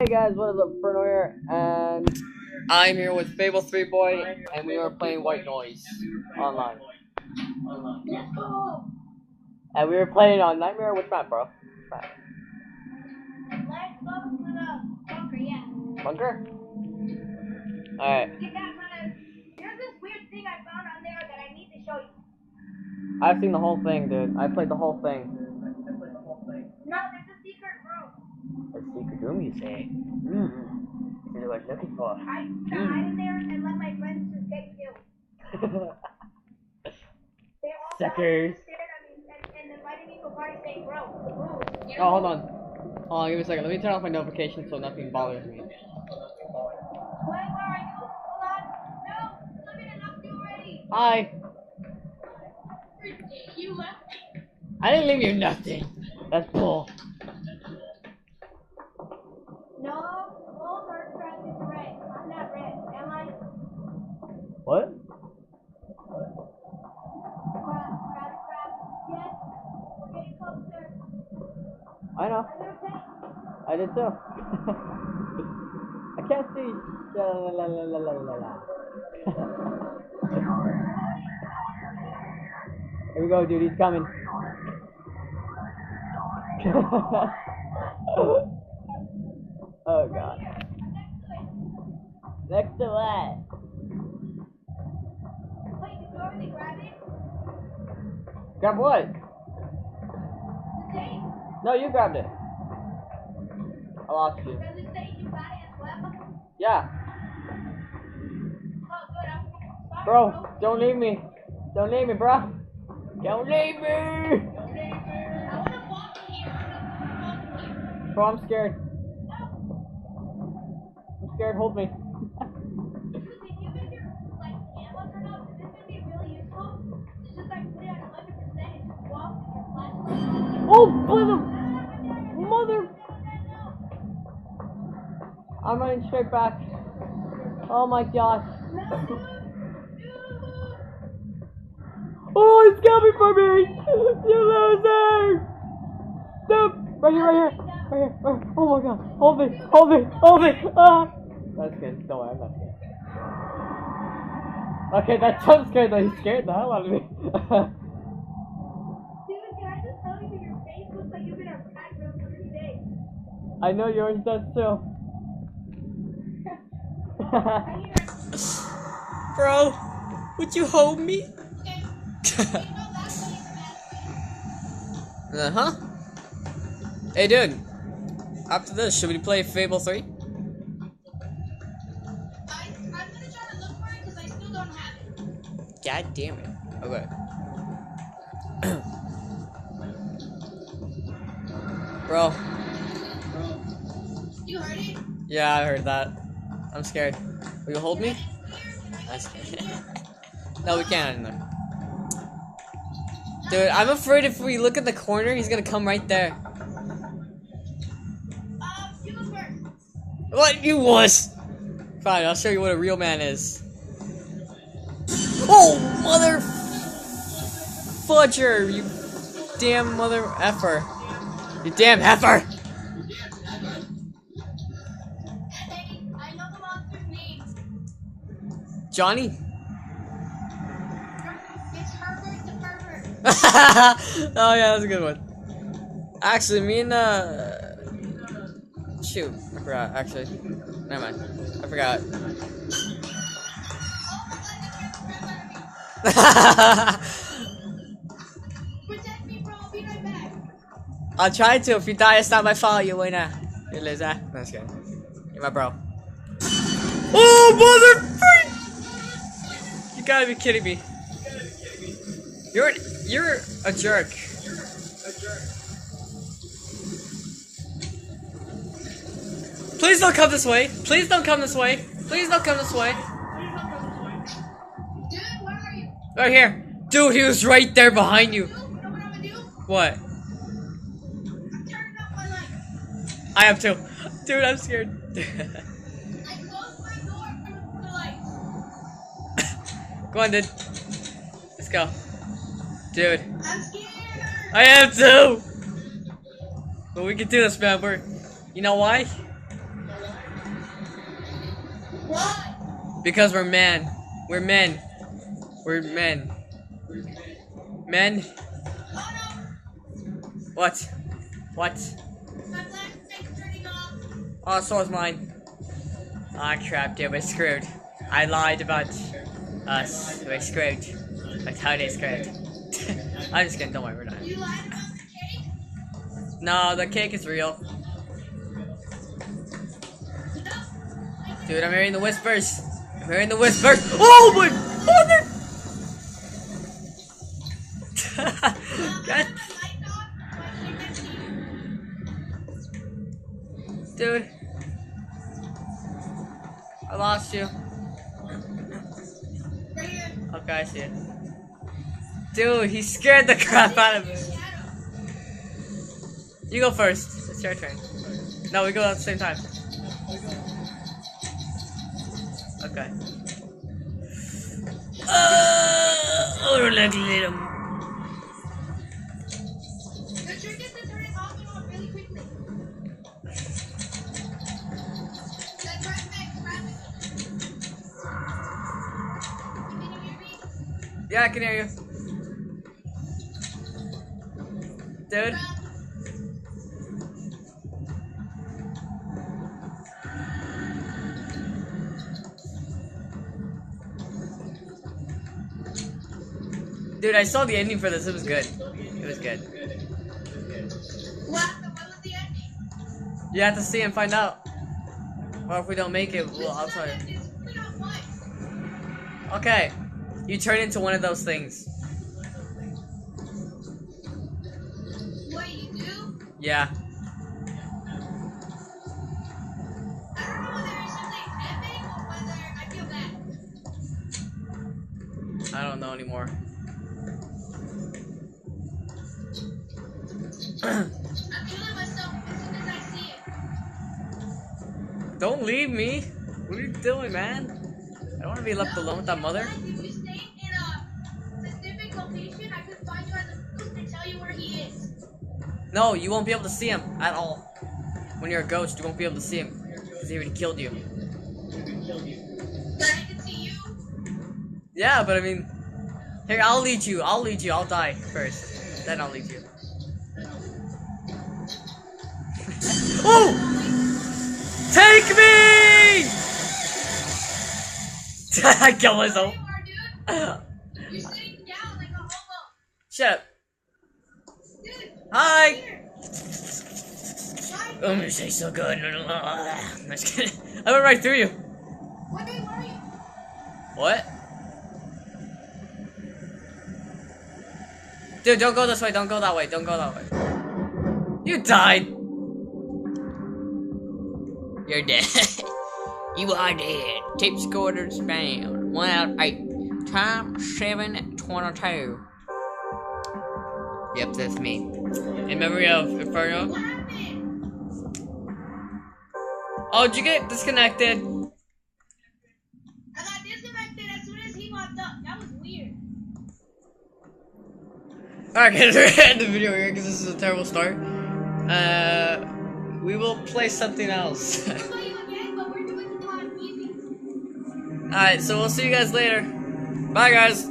Hey guys, what is up, Bruno here, and I'm here with Fable 3 Boy, and we are playing White Noise online. And we were playing on Nightmare. Which map, bro? Map. Let's go to the bunker, yeah. Bunker? Alright. There's this weird thing I found on there that I need to show you. I've seen the whole thing, dude. I played the whole thing. No, there's a secret room. A secret room, you say? This is what I'm looking for. I hide in there and let my friends just get killed. They all Suckers. stared at me and invited me to a party saying, bro, move. Oh, hold on. Hold on, give me a second. Let me turn off my notifications so nothing bothers me. Wait, where are you? Hold on. No, I'm gonna knock you already. Hi. You left me. I didn't leave you nothing. That's bull. No, all bird trash is red. I'm not red, am I? What? Crap. Yes, we're getting closer. I know. Are you okay? I did too. I can't see. La la la la la la la. Here we go, dude. He's coming. Oh god. Next to what? Wait, did you already grab it? Grab what? The tape? No, you grabbed it. I lost you. Does it say you got it as well? Yeah. Oh, good. I'm sorry, Bro, don't leave me. Don't leave me, bro. Don't leave me. I want to walk here. Bro, I'm scared. I'm scared. Hold me. Did you make your, like, cameras or not? This is going to be really useful. It's just like put it at 100% and just walk with your flashlight. Oh, mother. I'm running straight back. Oh my gosh. Oh, it's coming for me! You loser! Stop! Right here. Oh my god. Hold me. Ah! That's good. Don't worry, I'm not scared. Okay, that jump scared that scared the hell out of me. Dude, can I just tell you that your face looks like you've been a rat for 3 days? I know yours does too. Bro, would you hold me? Uh-huh. Hey, dude. After this, should we play Fable 3? I'm gonna try to look for it because I still don't have it. God damn it. Okay. Bro. You heard it? Yeah, I heard that. I'm scared. Will you hold me? I'm scared. No, we can't in there. Dude, I'm afraid if we look at the corner, he's gonna come right there. You go first. What? You was? Fine, I'll show you what a real man is. Oh, mother fudger, you damn mother effer. You damn heifer. Hey, I know the monster's name. Johnny? It's Herbert the Pervert. Oh yeah, that's a good one. Actually, me and shoot, I forgot. Actually, never mind. I forgot. Protect me, bro. I'll be right back. I'll try to. If you die, it's not my fault. You win. You loser. No, just kidding. You're my bro. Oh, mother freak! You gotta be kidding me. You're a jerk. Please don't come this way. Please don't come this way. Please don't come this way. Dude, where are you? Right here. Dude, he was right there behind you. You know what I'm gonna do? What? I'm turning off my light. I have to. Dude, I'm scared. I closed my door for the light. Go on, dude. Let's go. Dude. I'm scared. I am too! But we can do this, man. You know why? Why? Because we're men. We're men. We're men. Men? Oh no! What? What? My flashlight is turning off. Oh, so is mine. Ah, crap, dude, we're screwed. I lied about us. We're screwed. We're totally screwed. I'm just kidding, don't worry, we're not. You lied about the cake? No, the cake is real. No. Dude, I'm hearing the whispers. I'm hearing the whispers. Oh my mother! God. Dude. I lost you. Right here. Okay, I see it. Dude, he scared the crap out of me. You go first. It's your turn. No, we go at the same time. Okay. Oh, look at him. The trick is to turn it off and on really quickly. That's right, Max. Grab it. Can you hear me? Yeah, I can hear you. Dude. Dude, I saw the ending for this. It was good. It was good. What was the ending? You have to see and find out. Or if we don't make it, well, I'll tell you. We don't want. Okay. You turn into one of those things. What you do? Yeah. I don't know whether it's something epic or whether I feel bad. I don't know anymore. I'm killing myself as soon as I see it. Don't leave me. What are you doing, man? I don't want to be left alone with that mother. If you stay in a specific location, I could find you as a ghost and tell you where he is. No, you won't be able to see him at all. When you're a ghost, you won't be able to see him. Because he already killed you. But I can see you. Yeah, but I mean... Here, I'll lead you. I'll lead you. I'll die first. Then I'll lead you. Oh! Take me! I killed myself. There you are, dude. You're sitting down like a hobo. Shut up. Dude, Hi! here. Why? I'm gonna say so good. I'm just kidding. I went right through you. Wait, where are you? What? Dude, don't go this way. Don't go that way. Don't go that way. You died. You're dead. You are dead. Tape scores found. 1 out of 8. Time 7:22. Yep, that's me. In memory of Inferno. What happened? Oh, did you get disconnected? I got disconnected as soon as he popped up. That was weird. Alright, guys, we're gonna end the video here because this is a terrible start. We will play something else. We'll play you again, but we're doing it on easy. Alright, so we'll see you guys later. Bye, guys.